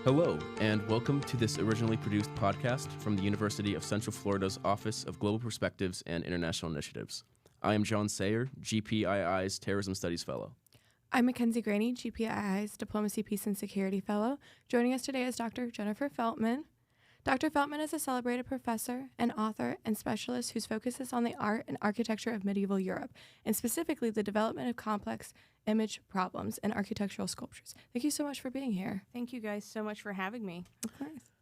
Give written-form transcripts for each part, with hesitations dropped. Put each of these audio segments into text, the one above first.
Hello, and welcome to this originally produced podcast from the University of Central Florida's Office of Global Perspectives and International Initiatives. I am John Sayer, GPII's Terrorism Studies Fellow. I'm Mackenzie, Greaney, GPII's Diplomacy, Peace, and Security Fellow. Joining us today is Dr. Jennifer Feltman. Dr. Feltman is a celebrated professor, an author, and specialist whose focus is on the art and architecture of medieval Europe, and specifically the development of complex image problems in architectural sculptures. Thank you so much for being here. Thank you guys so much for having me. Of course.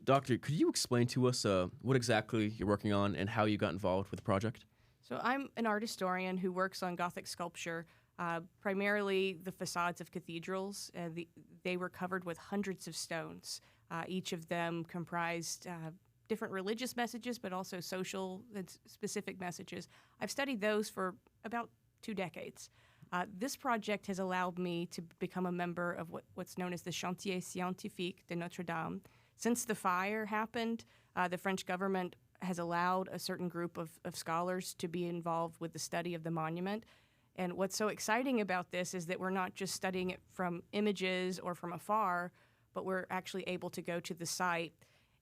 Doctor, could you explain to us what exactly you're working on and how you got involved with the project? So I'm an art historian who works on Gothic sculpture, primarily the facades of cathedrals. They were covered with hundreds of stones. Each of them comprised different religious messages, but also social and specific messages. I've studied those for about 2 decades. This project has allowed me to become a member of what's known as the Chantier Scientifique de Notre Dame. Since the fire happened, the French government has allowed a certain group of scholars to be involved with the study of the monument. And what's so exciting about this is that we're not just studying it from images or from afar, but we're actually able to go to the site.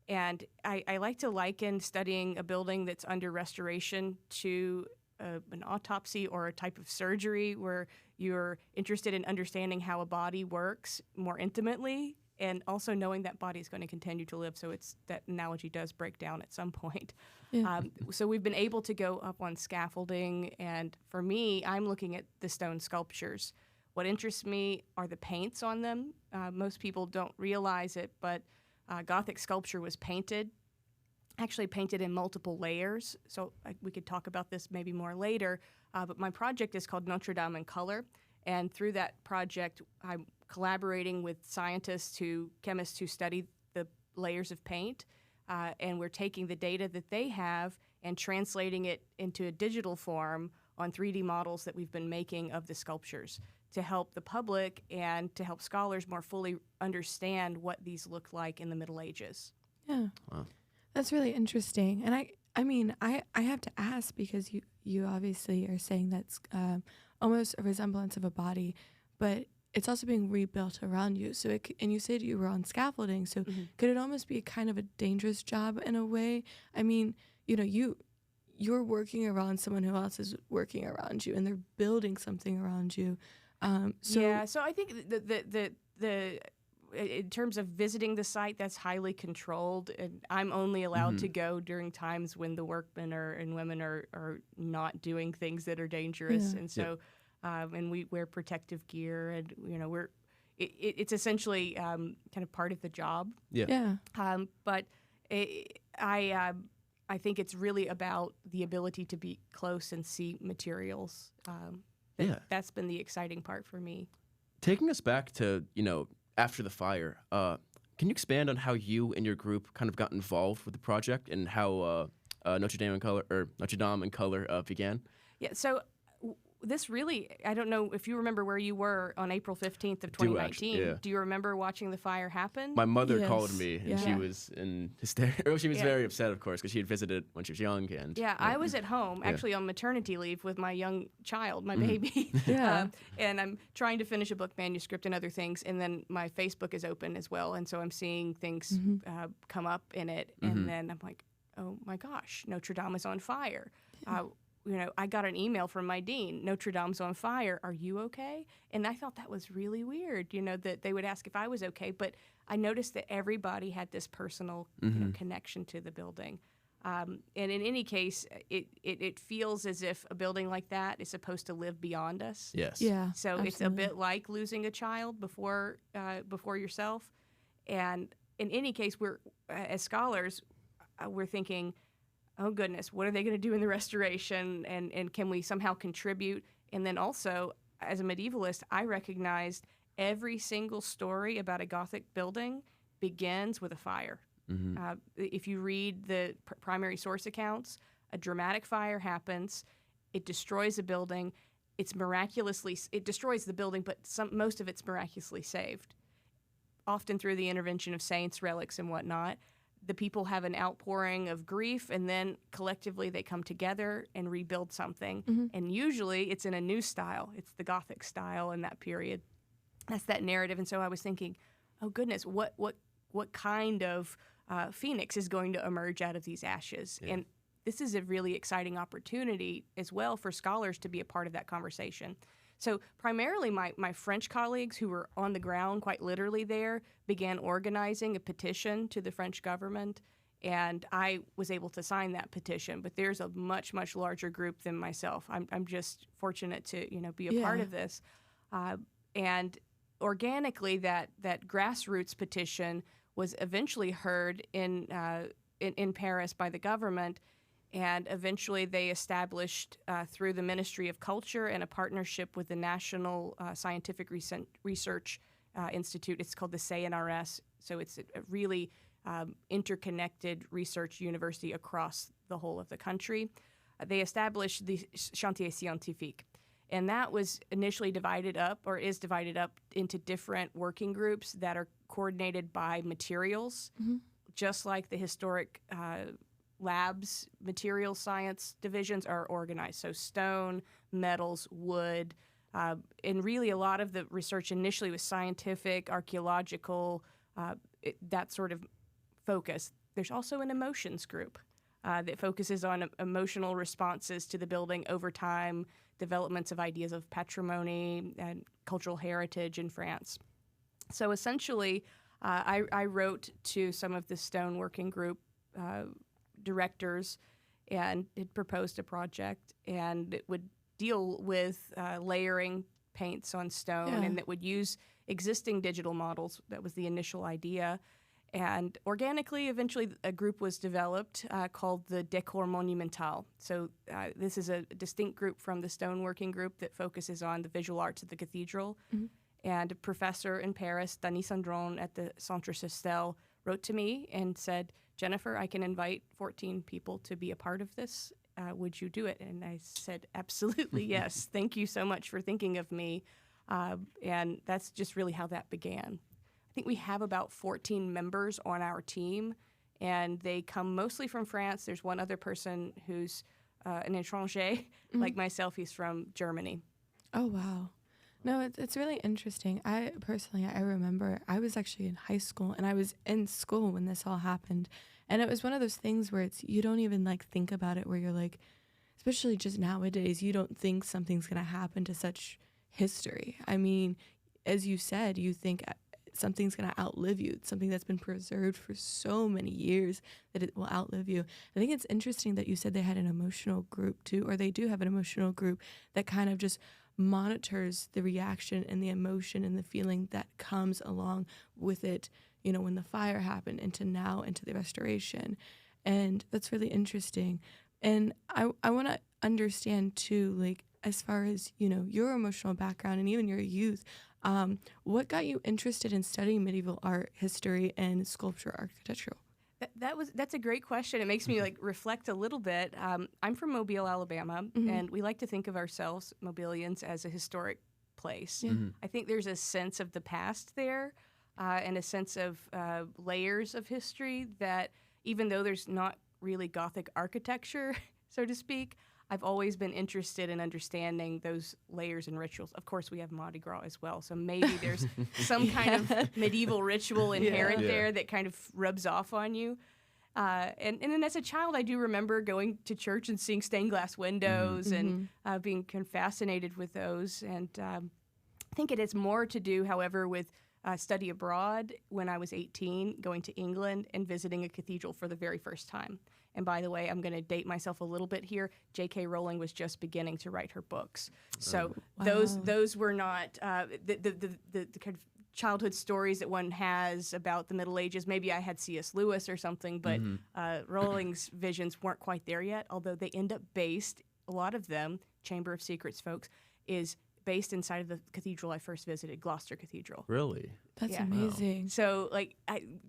And I like to liken studying a building that's under restoration to an autopsy or a type of surgery where you're interested in understanding how a body works more intimately and also knowing that body is going to continue to live. So that analogy does break down at some point. Yeah. So we've been able to go up on scaffolding, and for me, I'm looking at the stone sculptures. What interests me are the paints on them. Most people don't realize it, but Gothic sculpture was actually painted in multiple layers. So we could talk about this maybe more later. But my project is called Notre Dame in Color. And through that project, I'm collaborating with chemists who study the layers of paint. And we're taking the data that they have and translating it into a digital form on 3D models that we've been making of the sculptures to help the public and to help scholars more fully understand what these looked like in the Middle Ages. Yeah. Wow. That's really interesting. And I have to ask, because you obviously are saying that's almost a resemblance of a body, but it's also being rebuilt around you. So and you said you were on scaffolding, so could it almost be kind of a dangerous job in a way? I mean, you're working around someone who else is working around you, and they're building something around you. So I think the in terms of visiting the site, that's highly controlled, and I'm only allowed to go during times when the workmen and women are not doing things that are dangerous, and so and we wear protective gear, and it's essentially kind of part of the job. But I think it's really about the ability to be close and see materials. That's been the exciting part for me. Taking us back to, after the fire, can you expand on how you and your group kind of got involved with the project and how Notre Dame in Color began? Yeah, so this really, I don't know if you remember where you were on April 15th of 2019. Do you remember watching the fire happen? My mother called me, and she was in hysterics. She was very upset, of course, because she had visited when she was young. And I was at home, actually on maternity leave with my young child, my baby. And I'm trying to finish a book manuscript and other things, and then my Facebook is open as well, and so I'm seeing things come up in it, and then I'm like, oh my gosh, Notre Dame is on fire. I got an email from my dean, Notre Dame's on fire, are you okay? And I thought that was really weird, that they would ask if I was okay, but I noticed that everybody had this personal connection to the building. And in any case, it feels as if a building like that is supposed to live beyond us. Yes. Yeah. So absolutely. It's a bit like losing a child before yourself. And in any case, as scholars, we're thinking, oh goodness, what are they going to do in the restoration, and can we somehow contribute? And then also, as a medievalist, I recognized every single story about a Gothic building begins with a fire. If you read the primary source accounts, a dramatic fire happens, it destroys a building, it destroys the building, but most of it's miraculously saved, often through the intervention of saints, relics, and whatnot. The people have an outpouring of grief, and then collectively they come together and rebuild something. And usually it's in a new style. It's the Gothic style in that period. That's that narrative. And so I was thinking, oh goodness, what kind of phoenix is going to emerge out of these ashes? Yeah. And this is a really exciting opportunity as well for scholars to be a part of that conversation. So primarily my French colleagues who were on the ground, quite literally there, began organizing a petition to the French government, and I was able to sign that petition. But there's a much, much larger group than myself. I'm just fortunate to be a part Yeah. of this. And organically, that grassroots petition was eventually heard in Paris by the government, and eventually they established through the Ministry of Culture and a partnership with the National Scientific Research Institute. It's called the CNRS, so it's a really interconnected research university across the whole of the country. They established the Chantier Scientifique. And that was initially divided up, or is divided up, into different working groups that are coordinated by materials, just like the historic labs, material science divisions are organized. So stone, metals, wood, and really a lot of the research initially was scientific, archaeological, that sort of focus. There's also an emotions group that focuses on emotional responses to the building over time, developments of ideas of patrimony and cultural heritage in France. So essentially, I wrote to some of the stone working group directors and had proposed a project, and it would deal with layering paints on stone, and that would use existing digital models. That was the initial idea. And organically, eventually, a group was developed called the Décor Monumental. So this is a distinct group from the stoneworking group that focuses on the visual arts of the cathedral. And a professor in Paris, Denis Sandron at the Centre Sestel, wrote to me and said, Jennifer, I can invite 14 people to be a part of this. Would you do it? And I said, absolutely, yes. Thank you so much for thinking of me. And that's just really how that began. I think we have about 14 members on our team, and they come mostly from France. There's one other person who's an étranger, like myself. He's from Germany. Oh, wow. No, it's really interesting. I remember I was actually in high school, and I was in school when this all happened. And it was one of those things where you don't even think about it, where you're like, especially just nowadays, you don't think something's going to happen to such history. I mean, as you said, you think something's going to outlive you. It's something that's been preserved for so many years that it will outlive you. I think it's interesting that you said they had an emotional group too, or they do have an emotional group that kind of just monitors the reaction and the emotion and the feeling that comes along with it, when the fire happened into the restoration. And that's really interesting. And I want to understand too, as far as, your emotional background and even your youth, what got you interested in studying medieval art, history, and sculpture architectural? That's a great question. It makes me reflect a little bit. I'm from Mobile, Alabama, and we like to think of ourselves, Mobilians, as a historic place. Yeah. I think there's a sense of the past there, and a sense of layers of history that, even though there's not really Gothic architecture, so to speak, I've always been interested in understanding those layers and rituals. Of course, we have Mardi Gras as well, so maybe there's some kind of medieval ritual inherent there that kind of rubs off on you. And then as a child, I do remember going to church and seeing stained glass windows and being kind of fascinated with those. And I think it has more to do, however, with study abroad when I was 18, going to England and visiting a cathedral for the very first time. And by the way, I'm going to date myself a little bit here. J.K. Rowling was just beginning to write her books. So those were not the kind of childhood stories that one has about the Middle Ages. Maybe I had C.S. Lewis or something, but Rowling's visions weren't quite there yet, although they end up based, a lot of them, Chamber of Secrets folks, is based inside of the cathedral I first visited, Gloucester Cathedral. Really? That's amazing. So,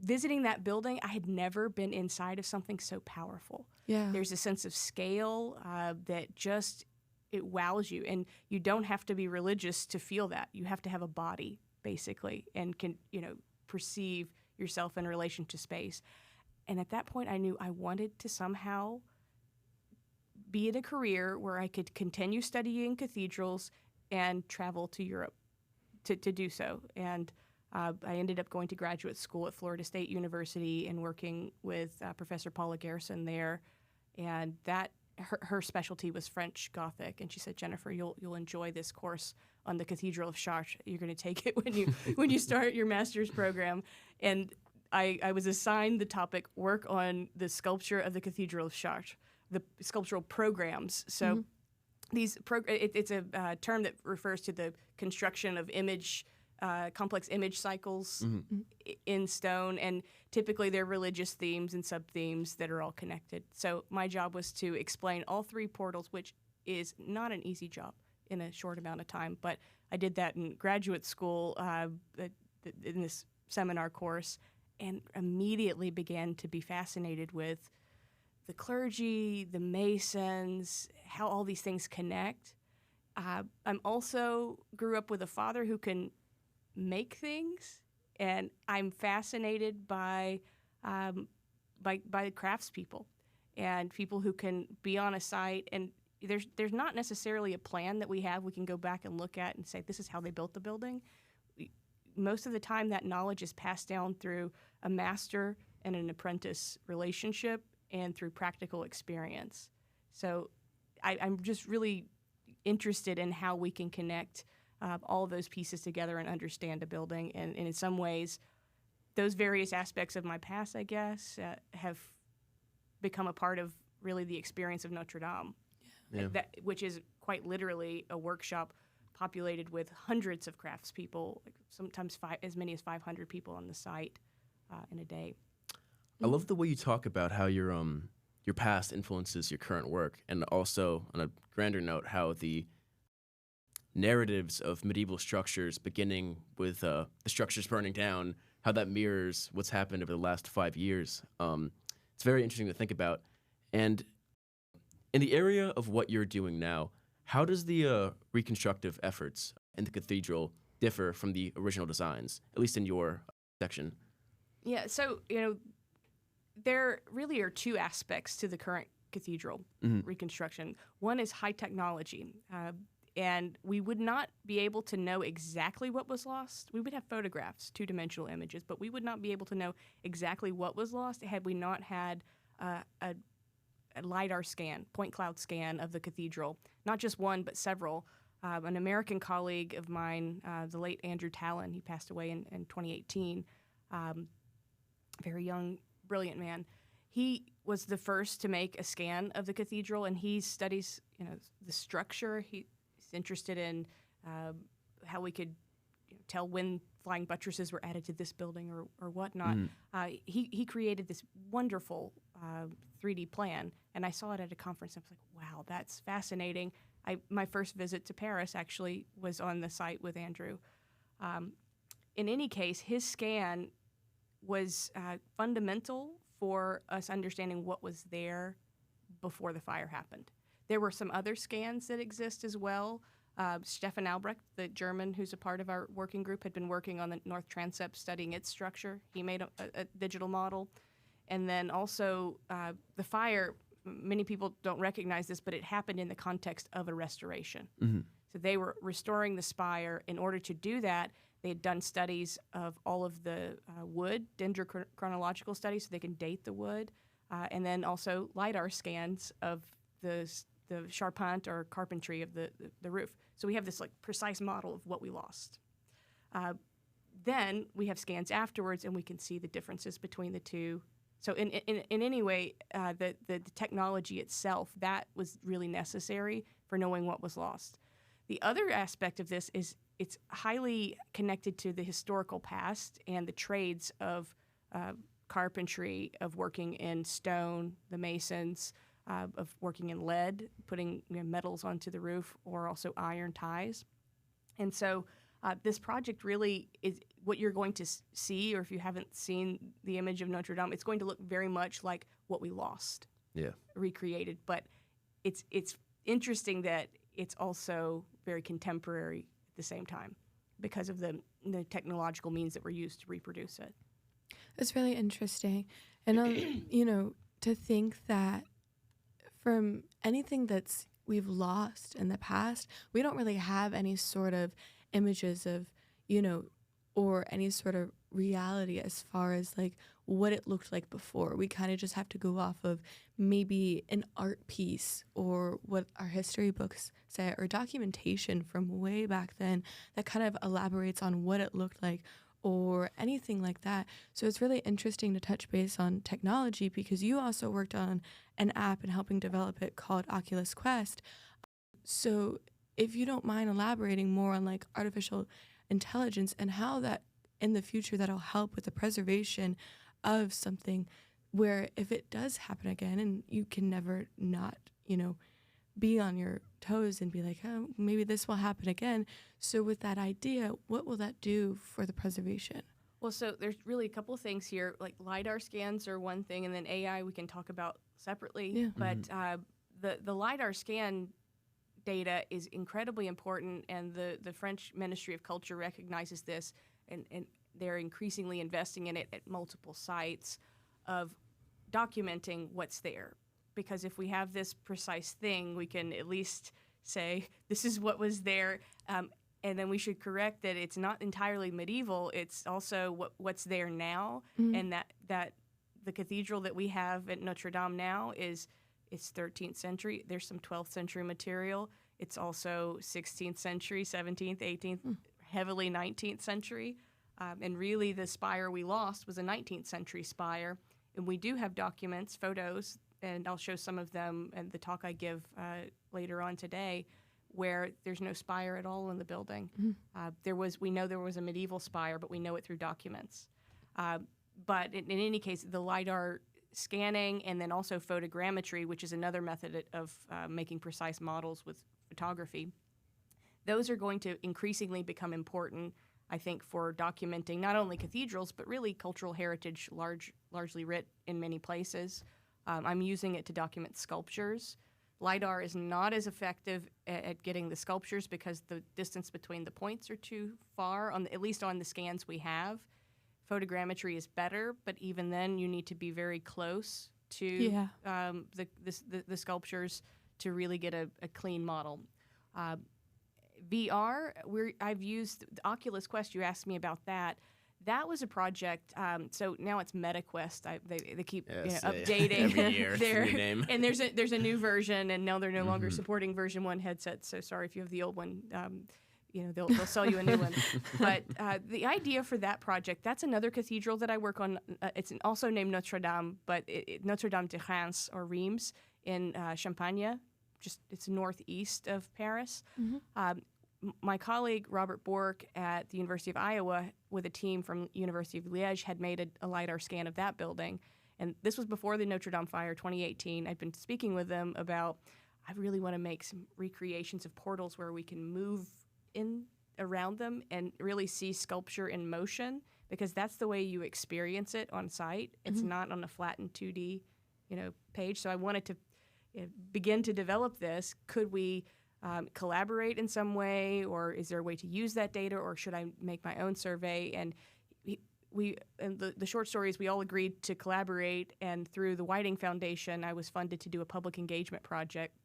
visiting that building, I had never been inside of something so powerful. Yeah. There's a sense of scale that just, it wows you. And you don't have to be religious to feel that. You have to have a body, basically, and can, perceive yourself in relation to space. And at that point, I knew I wanted to somehow be in a career where I could continue studying cathedrals and travel to Europe to do so. And I ended up going to graduate school at Florida State University and working with Professor Paula Garrison there, and her specialty was French Gothic, and she said, Jennifer, you'll enjoy this course on the Cathedral of Chartres. You're going to take it when you start your master's program. And I was assigned the topic work on the sculpture of the Cathedral of Chartres, the sculptural programs. So it's a term that refers to the construction of complex image cycles in stone, and typically they're religious themes and sub-themes that are all connected. So my job was to explain all three portals, which is not an easy job in a short amount of time, but I did that in graduate school in this seminar course, and immediately began to be fascinated with the clergy, the Masons, how all these things connect. I'm also grew up with a father who can make things, and I'm fascinated by craftspeople and people who can be on a site, and there's not necessarily a plan that we have we can go back and look at and say this is how they built the building. Most of the time that knowledge is passed down through a master and an apprentice relationship and through practical experience. So I'm just really interested in how we can connect all of those pieces together and understand a building. And in some ways, those various aspects of my past, I guess, have become a part of really the experience of Notre Dame, which is quite literally a workshop populated with hundreds of craftspeople, like sometimes as many as 500 people on the site in a day. I love the way you talk about how your past influences your current work, and also on a grander note, how the narratives of medieval structures, beginning with the structures burning down, how that mirrors what's happened over the last 5 years. It's very interesting to think about. And in the area of what you're doing now, how does the reconstructive efforts in the cathedral differ from the original designs, at least in your section? Yeah, so, there really are two aspects to the current cathedral reconstruction. One is high technology, and we would not be able to know exactly what was lost. We would have photographs, two-dimensional images, but we would not be able to know exactly what was lost had we not had a LiDAR scan, point cloud scan of the cathedral, not just one, but several. An American colleague of mine, the late Andrew Tallon, he passed away in 2018, very young, brilliant man. He was the first to make a scan of the cathedral, and he studies, the structure. He's interested in how we could tell when flying buttresses were added to this building or whatnot. He created this wonderful 3D plan, and I saw it at a conference. I was like, wow, that's fascinating. My first visit to Paris actually was on the site with Andrew. In any case, his scan was fundamental for us understanding what was there before the fire happened. There were some other scans that exist as well. Stefan Albrecht, the German who's a part of our working group, had been working on the North Transept, studying its structure. He made a digital model. And then also the fire, many people don't recognize this, but it happened in the context of a restoration. So they were restoring the spire. In order to do that, they had done studies of all of the wood, dendrochronological studies, so they can date the wood, and then also LiDAR scans of the charpente or carpentry of the roof. So we have this precise model of what we lost. Then we have scans afterwards, and we can see the differences between the two. So in any way, the technology itself, that was really necessary for knowing what was lost. The other aspect of this is it's highly connected to the historical past and the trades of carpentry, of working in stone, the masons, of working in lead, putting metals onto the roof, or also iron ties. And so this project really is what you're going to see, or if you haven't seen the image of Notre Dame, it's going to look very much like what we lost, recreated. But it's interesting that it's also very contemporary at the same time because of the technological means that were used to reproduce it. It's really interesting. And, to think that from anything that's we've lost in the past, we don't really have any sort of images of, or any sort of reality as far as like what it looked like before. We kind of just have to go off of maybe an art piece or what our history books say or documentation from way back then that kind of elaborates on what it looked like or anything like that. So it's really interesting to touch base on technology because you also worked on an app and helping develop it called Oculus Quest. So if you don't mind elaborating more on like artificial intelligence and how that in the future that'll help with the preservation of something where if it does happen again and you can never not, be on your toes and be like, oh, maybe this will happen again. So with that idea, what will that do for the preservation? Well, so there's really a couple of things here. Like LiDAR scans are one thing, and then AI we can talk about separately. Yeah. But the LiDAR scan data is incredibly important, and the French Ministry of Culture recognizes this, and they're increasingly investing in it at multiple sites of documenting what's there. Because if we have this precise thing, we can at least say, this is what was there, and then we should correct that it's not entirely medieval, it's also what's there now, and that the cathedral that we have at Notre Dame now it's 13th century. There's some 12th century material. It's also 16th century, 17th, 18th, heavily 19th century. And really the spire we lost was a 19th century spire. And we do have documents, photos, and I'll show some of them in the talk I give later on today, where there's no spire at all in the building. We know there was a medieval spire, but we know it through documents. But in any case, the LiDAR scanning and then also photogrammetry, which is another method of making precise models with photography, those are going to increasingly become important, I think, for documenting not only cathedrals, but really cultural heritage largely writ in many places. I'm using it to document sculptures. LiDAR is not as effective at getting the sculptures because the distance between the points are too far, at least on the scans we have. Photogrammetry is better, but even then you need to be very close to the sculptures to really get a clean model. VR, I've used the Oculus Quest. You asked me about that. That was a project. So now it's MetaQuest. They keep updating every year. their New name. And there's a new version, and now they're no longer supporting version 1 headsets. So sorry if you have the old one. They'll sell you a new one. But the idea for that project, that's another cathedral that I work on. It's also named Notre Dame, but Notre Dame de Reims or Reims in Champagne. It's northeast of Paris. My colleague, Robert Bork, at the University of Iowa, with a team from University of Liège, had made a LiDAR scan of that building. And this was before the Notre Dame fire, 2018. I'd been speaking with them about, I really want to make some recreations of portals where we can move in around them and really see sculpture in motion, because that's the way you experience it on site. It's not on a flattened 2D, page. So I wanted to begin to develop this. Could we collaborate in some way, or is there a way to use that data, or should I make my own survey? And the short story is we all agreed to collaborate, and through the Whiting Foundation, I was funded to do a public engagement project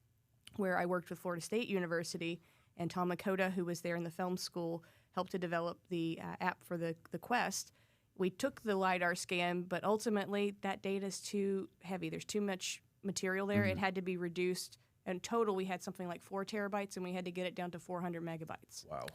where I worked with Florida State University, and Tom Lakota, who was there in the film school, helped to develop the app for the Quest. We took the LiDAR scan, but ultimately that data is too heavy. There's too much material there. It had to be reduced. In total, we had something like 4 terabytes, and we had to get it down to 400 megabytes. Wow.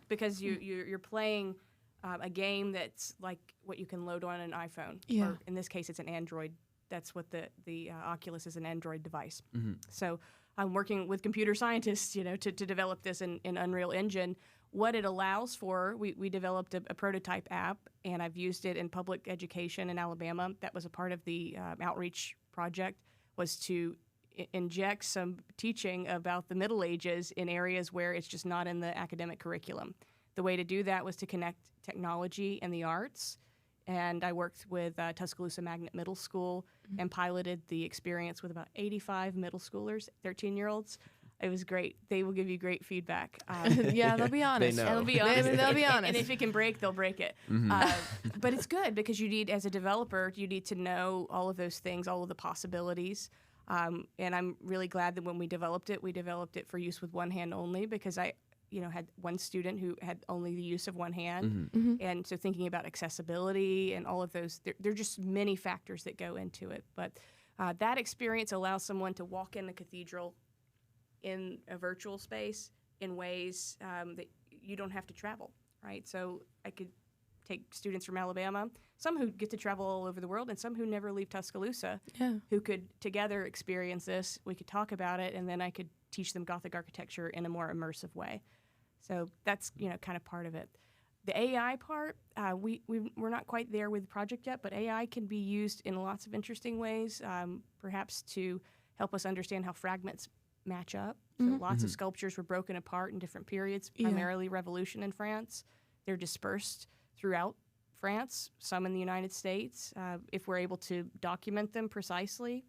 Because you're playing a game that's like what you can load on an iPhone. Yeah. Or in this case, it's an Android. That's what the Oculus is, an Android device. So I'm working with computer scientists, to develop this in Unreal Engine. What it allows for, we developed a prototype app, and I've used it in public education in Alabama. That was a part of the outreach project, was to inject some teaching about the Middle Ages in areas where it's just not in the academic curriculum. The way to do that was to connect technology and the arts. And I worked with Tuscaloosa Magnet Middle School and piloted the experience with about 85 middle schoolers, 13-year-olds. It was great. They will give you great feedback. They'll be honest. They know. They'll be honest. They'll be honest. And if it can break, they'll break it. But it's good because as a developer, you need to know all of those things, all of the possibilities. And I'm really glad that when we developed it for use with one hand only, because had one student who had only the use of one hand. Mm-hmm. Mm-hmm. And so thinking about accessibility and all of those, there are just many factors that go into it. But that experience allows someone to walk in the cathedral in a virtual space in ways that you don't have to travel, right? So I could take students from Alabama, some who get to travel all over the world and some who never leave Tuscaloosa, Yeah. who could together experience this. We could talk about it, and then I could teach them Gothic architecture in a more immersive way. So that's, kind of part of it. The AI part, we're not quite there with the project yet, but AI can be used in lots of interesting ways, perhaps to help us understand how fragments match up. So lots of sculptures were broken apart in different periods, primarily Revolution in France. They're dispersed throughout France, some in the United States. If we're able to document them precisely,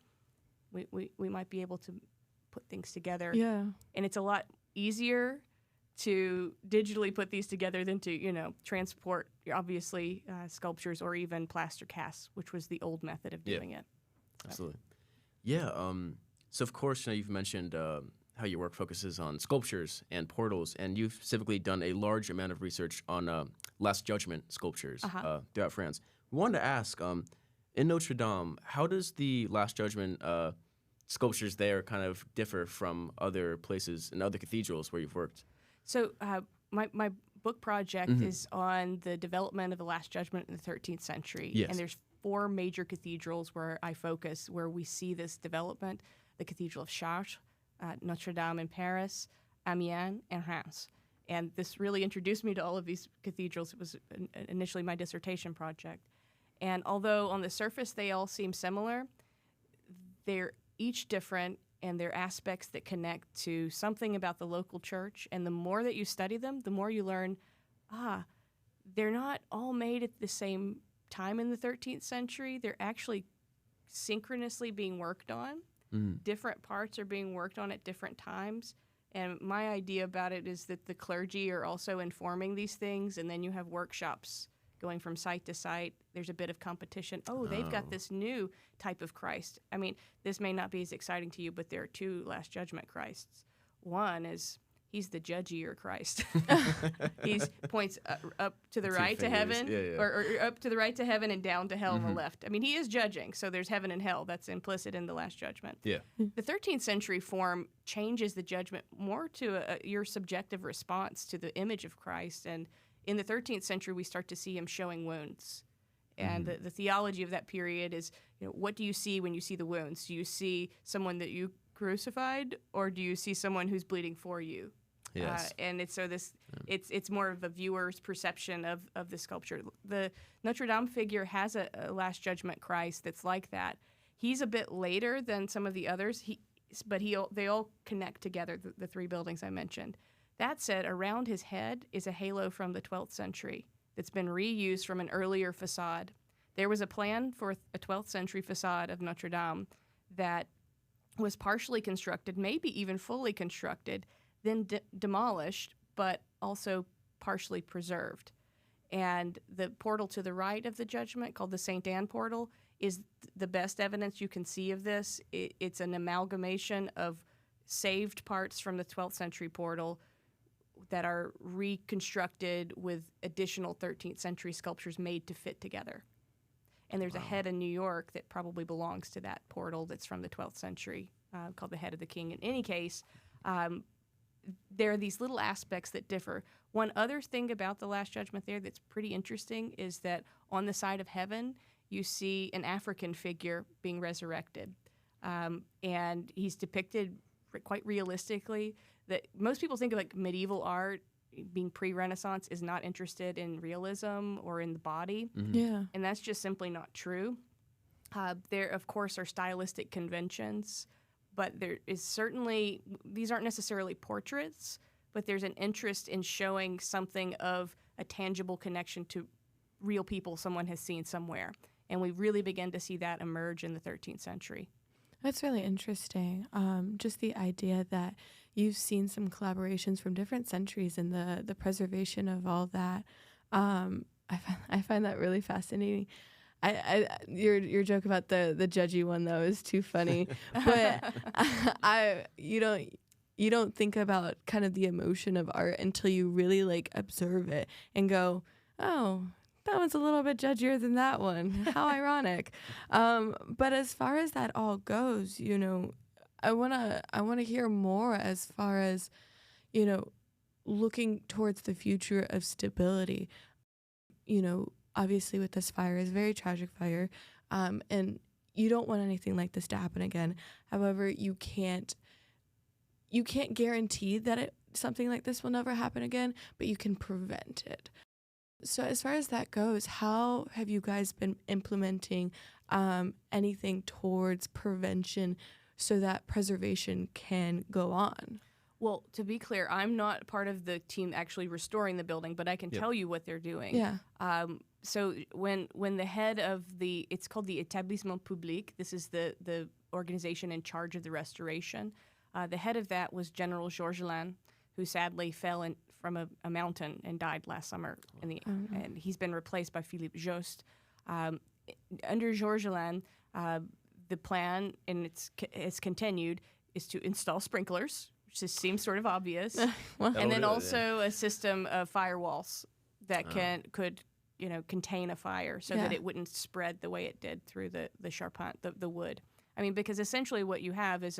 we might be able to put things together. Yeah. And it's a lot easier to digitally put these together than to, transport, obviously, sculptures or even plaster casts, which was the old method of doing it. Absolutely. Yeah. So, of course, you've mentioned how your work focuses on sculptures and portals, and you've specifically done a large amount of research on Last Judgment sculptures throughout France. We wanted to ask, in Notre Dame, how does the Last Judgment sculptures there kind of differ from other places and other cathedrals where you've worked? So my book project is on the development of the Last Judgment in the 13th century. Yes. And there's 4 major cathedrals where I focus, where we see this development: the Cathedral of Chartres, Notre Dame in Paris, Amiens, and Reims. And this really introduced me to all of these cathedrals. It was initially my dissertation project. And although on the surface they all seem similar, they're each different, and they're aspects that connect to something about the local church. And the more that you study them, the more you learn, they're not all made at the same time in the 13th century. They're actually synchronously being worked on. Different parts are being worked on at different times. And my idea about it is that the clergy are also informing these things, and then you have workshops going from site to site. There's a bit of competition. They've got this new type of Christ. I mean, this may not be as exciting to you, but there are 2 Last Judgment Christs. One is, he's the judgier Christ. He points up to the right to heaven, or up to the right to heaven and down to hell on the left. I mean, he is judging, so there's heaven and hell. That's implicit in the Last Judgment. Yeah. The 13th century form changes the judgment more to your subjective response to the image of Christ. And in the 13th century, we start to see him showing wounds. And the theology of that period is, what do you see when you see the wounds? Do you see someone that you crucified, or do you see someone who's bleeding for you? Yes. And it's more of a viewer's perception of the sculpture. The Notre Dame figure has a Last Judgment Christ that's like that. He's a bit later than some of the others, but they all connect together, the 3 buildings I mentioned. That said, around his head is a halo from the 12th century that's been reused from an earlier facade. There was a plan for a 12th century facade of Notre Dame that was partially constructed, maybe even fully constructed, then demolished, but also partially preserved. And the portal to the right of the judgment, called the St. Anne portal, is the best evidence you can see of this. It's an amalgamation of saved parts from the 12th century portal that are reconstructed with additional 13th century sculptures made to fit together. And there's a head in New York that probably belongs to that portal that's from the 12th century, called the Head of the King. In any case, there are these little aspects that differ. One other thing about the Last Judgment there that's pretty interesting is that on the side of heaven, you see an African figure being resurrected. And he's depicted quite realistically. That most people think of like medieval art being pre-Renaissance is not interested in realism or in the body. Yeah. And that's just simply not true. There, of course, are stylistic conventions, but there is certainly, these aren't necessarily portraits, but there's an interest in showing something of a tangible connection to real people someone has seen somewhere. And we really begin to see that emerge in the 13th century. That's really interesting. Just the idea that you've seen some collaborations from different centuries and the preservation of all that. I find that really fascinating. Your joke about the judgy one though is too funny, but you don't think about kind of the emotion of art until you really like observe it and go, oh, that one's a little bit judgier than that one. How ironic. But as far as that all goes, you know, I wanna hear more as far as, you know, looking towards the future of stability. You know, obviously with this fire, is a very tragic fire, and you don't want anything like this to happen again. However, you can't guarantee that something like this will never happen again, but you can prevent it. So as far as that goes, how have you guys been implementing anything towards prevention so that preservation can go on? Well, to be clear, I'm not part of the team actually restoring the building, but I can tell you what they're doing. Yeah. So when the head of it's called the Établissement Public, this is the organization in charge of the restoration. The head of that was General Georgelin, who sadly fell from a mountain and died last summer. And he's been replaced by Philippe Jost. Under Georgelin, the plan, and it's continued, is to install sprinklers, which just seems sort of obvious, and then also a system of firewalls that could contain a fire so that it wouldn't spread the way it did through the charpente, the wood. I mean, because essentially what you have is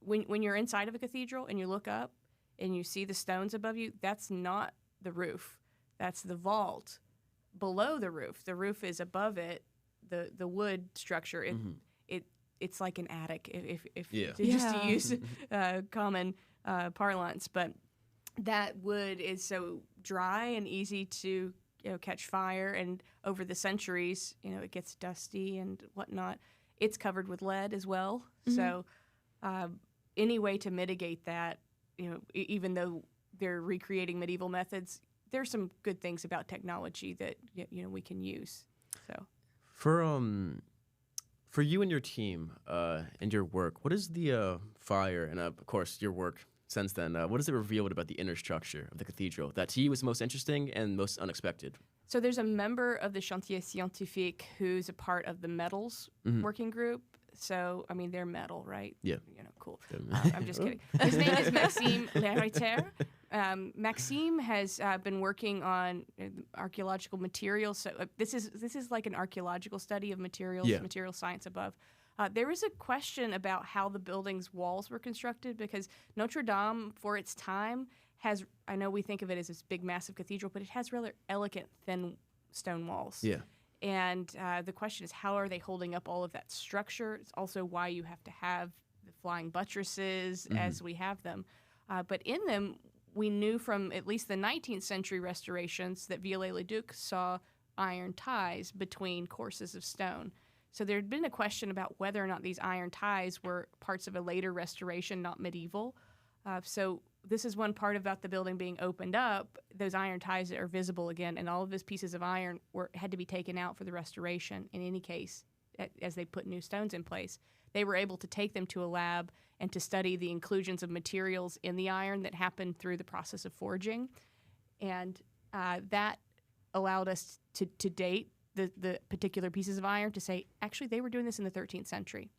when you're inside of a cathedral and you look up and you see the stones above you, that's not the roof. That's the vault below the roof. The roof is above it, the wood structure. It's like an attic, just to use common parlance. But that wood is so dry and easy to catch fire, and over the centuries, it gets dusty and whatnot. It's covered with lead as well. Mm-hmm. So any way to mitigate that, even though they're recreating medieval methods, there's some good things about technology that we can use. So for you and your team and your work, what is the fire and of course your work since then? What has it revealed about the inner structure of the cathedral that to you was most interesting and most unexpected? So there's a member of the Chantier Scientifique who's a part of the metals working group. So, I mean, they're metal, right? Yeah. Cool. I'm just kidding. His name is Maxime Leriter. Maxime has been working on archaeological materials. So this is like an archaeological study of materials, material science above. There was a question about how the building's walls were constructed because Notre Dame, for its time, I know we think of it as this big, massive cathedral, but it has rather elegant, thin stone walls. Yeah. And the question is, how are they holding up all of that structure? It's also why you have to have the flying buttresses as we have them. But in them, we knew from at least the 19th century restorations that Viollet-le-Duc saw iron ties between courses of stone. So there had been a question about whether or not these iron ties were parts of a later restoration, not medieval. So this is one part about the building being opened up. Those iron ties are visible again, and all of those pieces of iron had to be taken out for the restoration. In any case, as they put new stones in place, they were able to take them to a lab and to study the inclusions of materials in the iron that happened through the process of forging. And that allowed us to date the particular pieces of iron to say, actually, they were doing this in the 13th century.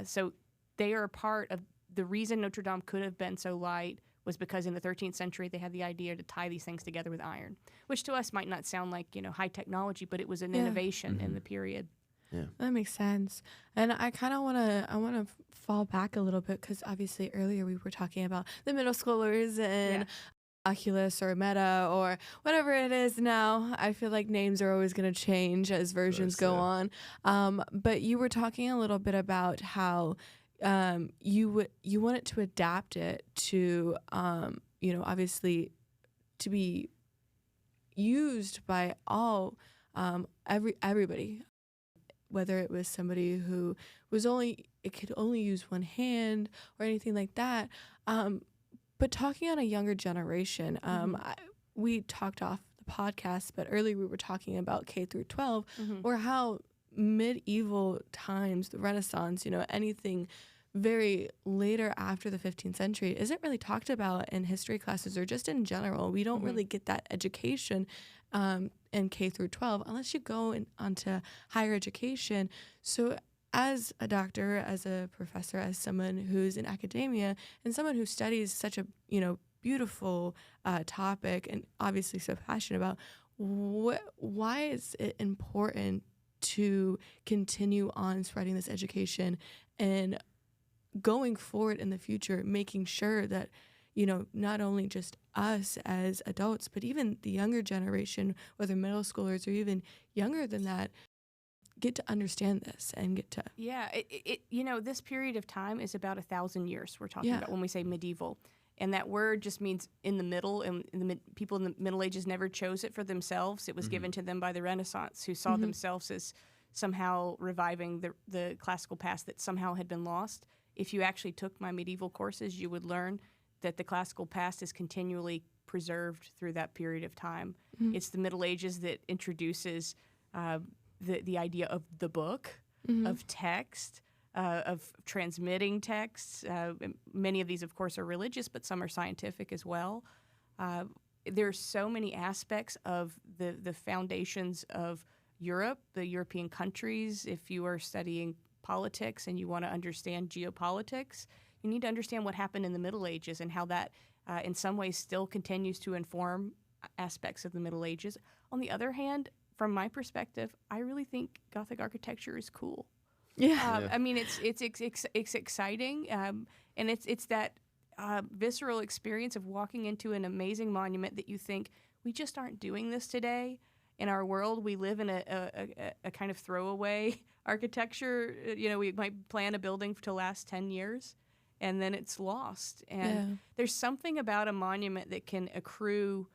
So they are a part of the reason Notre Dame could have been so light was because in the 13th century they had the idea to tie these things together with iron, which to us might not sound like high technology, but it was an innovation in the period. Yeah, that makes sense. And I kind of want to fall back a little bit because obviously earlier we were talking about the middle schoolers and Oculus or Meta or whatever it is now. I feel like names are always going to change as versions go on. But you were talking a little bit about how you wanted to adapt it to obviously to be used by all everybody, whether it was somebody who could only use one hand or anything like that. But talking on a younger generation, we talked off the podcast, but earlier we were talking about K through 12 or how medieval times, the Renaissance, anything very later after the 15th century isn't really talked about in history classes or just in general. We don't really get that education in K through 12 unless you go onto higher education. So as a doctor, as a professor, as someone who's in academia, and someone who studies such a beautiful topic and obviously so passionate about, why is it important to continue on spreading this education and going forward in the future, making sure that not only just us as adults, but even the younger generation, whether middle schoolers or even younger than that, get to understand this and get to... Yeah, this period of time is about 1,000 years we're talking Yeah. about when we say medieval. And that word just means in the middle, and people in the Middle Ages never chose it for themselves. It was given to them by the Renaissance, who saw themselves as somehow reviving the classical past that somehow had been lost. If you actually took my medieval courses, you would learn that the classical past is continually preserved through that period of time. It's the Middle Ages that introduces the idea of the book, of text, of transmitting texts. Many of these, of course, are religious, but some are scientific as well. There are so many aspects of the foundations of Europe, the European countries. If you are studying politics and you want to understand geopolitics, you need to understand what happened in the Middle Ages and how that, in some ways, still continues to inform aspects of the Middle Ages. On the other hand, from my perspective, I really think Gothic architecture is cool. Yeah. I mean, it's exciting, and it's that visceral experience of walking into an amazing monument that you think, we just aren't doing this today. In our world, we live in a kind of throwaway architecture. We might plan a building to last 10 years, and then it's lost. And there's something about a monument that can accrue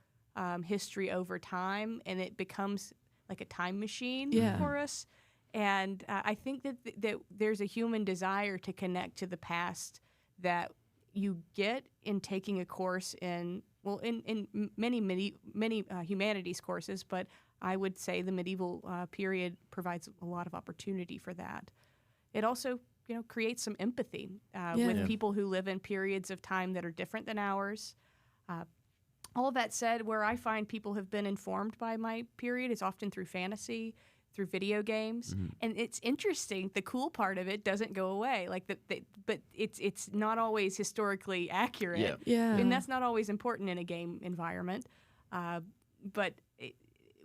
history over time, and it becomes like a time machine for us. And I think that there's a human desire to connect to the past that you get in taking a course in many humanities courses, but I would say the medieval period provides a lot of opportunity for that. It also, creates some empathy with people who live in periods of time that are different than ours. All of that said, where I find people have been informed by my period is often through fantasy, through video games, and it's interesting. The cool part of it doesn't go away, but it's not always historically accurate, and that's not always important in a game environment. But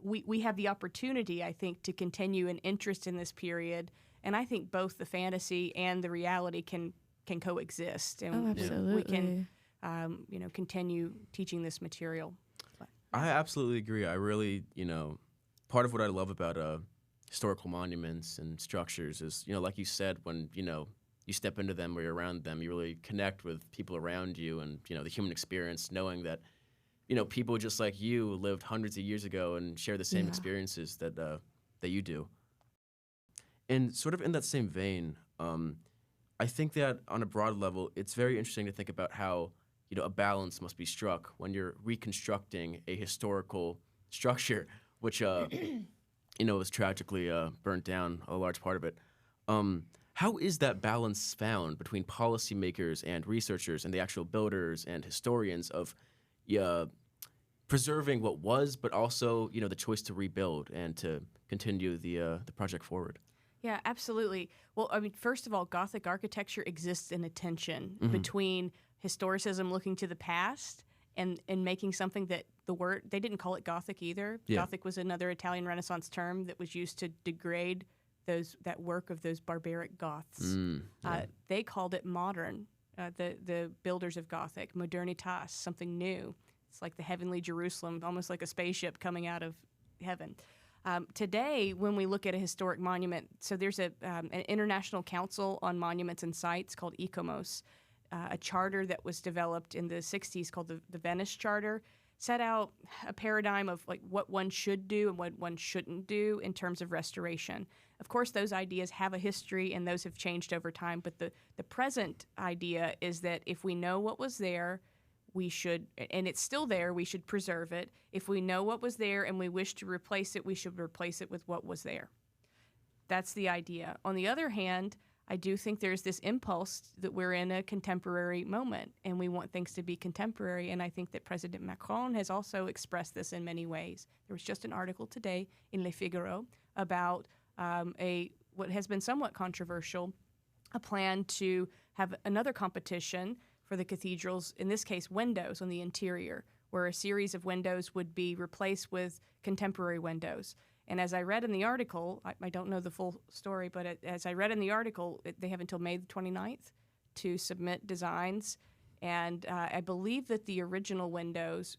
we have the opportunity, I think, to continue an interest in this period, and I think both the fantasy and the reality can coexist, and absolutely. we can continue teaching this material. I absolutely agree. I really, part of what I love about historical monuments and structures is, like you said, when, you step into them or you're around them, you really connect with people around you and, the human experience, knowing that, people just like you lived hundreds of years ago and share the same experiences that you do. And sort of in that same vein, I think that on a broad level, it's very interesting to think about how, a balance must be struck when you're reconstructing a historical structure, which, was tragically burnt down, a large part of it. How is that balance found between policymakers and researchers and the actual builders and historians of preserving what was, but also, the choice to rebuild and to continue the project forward? Yeah, absolutely. Well, I mean, first of all, Gothic architecture exists in a tension between historicism looking to the past and making something that they didn't call it Gothic either. Yeah. Gothic was another Italian Renaissance term that was used to degrade that work of those barbaric Goths. They called it modern, the builders of Gothic, modernitas, something new. It's like the heavenly Jerusalem, almost like a spaceship coming out of heaven. Today, when we look at a historic monument, so there's an international council on monuments and sites called ICOMOS, a charter that was developed in the 60s called the Venice Charter, set out a paradigm of like what one should do and what one shouldn't do in terms of restoration. Of course, those ideas have a history and those have changed over time, but the present idea is that if we know what was there, we should, and it's still there, we should preserve it. If we know what was there and we wish to replace it, we should replace it with what was there. That's the idea. On the other hand, I do think there's this impulse that we're in a contemporary moment and we want things to be contemporary, and I think that President Macron has also expressed this in many ways. There was just an article today in Le Figaro about a what has been somewhat controversial, a plan to have another competition for the cathedrals, in this case windows on the interior, where a series of windows would be replaced with contemporary windows. And as I read in the article, I don't know the full story, but as I read in the article, they have until May the 29th to submit designs. And I believe that the original windows,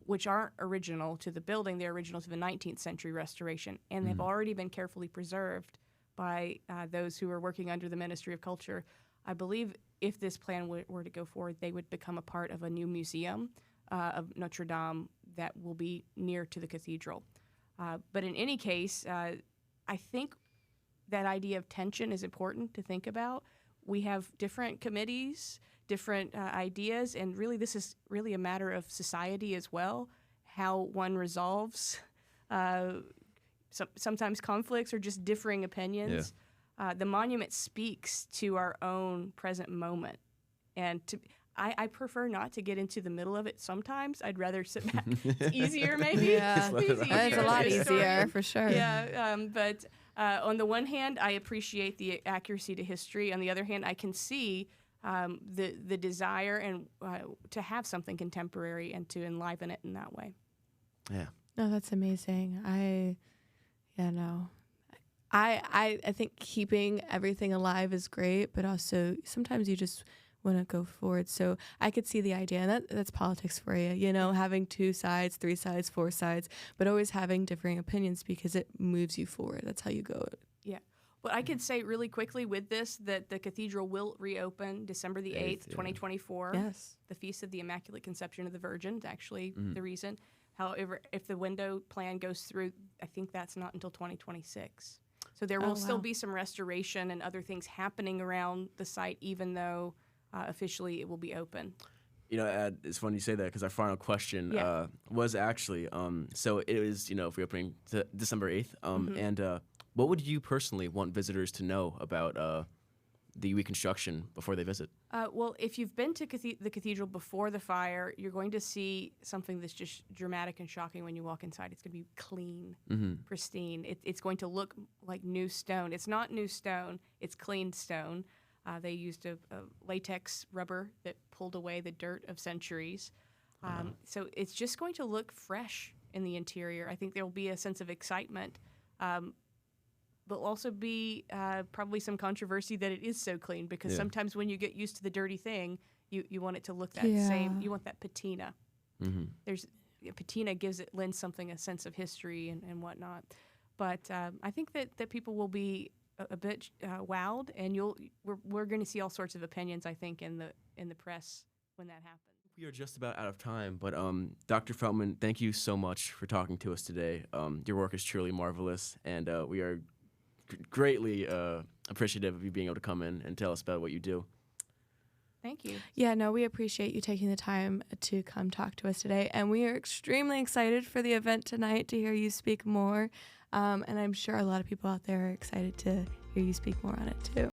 which aren't original to the building, they're original to the 19th century restoration, and they've already been carefully preserved by those who are working under the Ministry of Culture. I believe if this plan were to go forward, they would become a part of a new museum of Notre Dame that will be near to the cathedral. But in any case, I think that idea of tension is important to think about. We have different committees, different ideas, and really this is really a matter of society as well, how one resolves sometimes conflicts or just differing opinions. Yeah. The monument speaks to our own present moment, and I prefer not to get into the middle of it sometimes. I'd rather sit back. It's easier maybe. Yeah, it's a lot easier for sure. Yeah, but on the one hand, I appreciate the accuracy to history. On the other hand, I can see the desire and to have something contemporary and to enliven it in that way. Yeah. No, that's amazing. I think keeping everything alive is great, but also sometimes you just want to go forward. So I could see the idea, and that's politics for you, having 2 sides, 3 sides, 4 sides, but always having differing opinions because it moves you forward. That's how you go. Yeah. Well, I could say really quickly with this that the cathedral will reopen December the 8th, 2024. Yes. The Feast of the Immaculate Conception of the Virgin is actually the reason. However, if the window plan goes through, I think that's not until 2026. So there will still be some restoration and other things happening around the site, even though officially it will be open. It's funny you say that because our final question was actually, so it was, reopening December 8th. And what would you personally want visitors to know about the reconstruction before they visit? Well, if you've been to the cathedral before the fire, you're going to see something that's just dramatic and shocking when you walk inside. It's going to be clean, pristine. It's going to look like new stone. It's not new stone. It's clean stone. They used a latex rubber that pulled away the dirt of centuries. So it's just going to look fresh in the interior. I think there will be a sense of excitement. There'll also be probably some controversy that it is so clean because sometimes when you get used to the dirty thing, you want it to look that same. You want that patina. Patina lends something a sense of history and whatnot. But I think that people will be a bit wowed, and we're going to see all sorts of opinions, I think, in the press when that happens. We are just about out of time, but Dr. Feltman, thank you so much for talking to us today. Your work is truly marvelous, and we are greatly appreciative of you being able to come in and tell us about what you do. Thank you. Yeah, no, we appreciate you taking the time to come talk to us today, and we are extremely excited for the event tonight to hear you speak more. And I'm sure a lot of people out there are excited to hear you speak more on it too.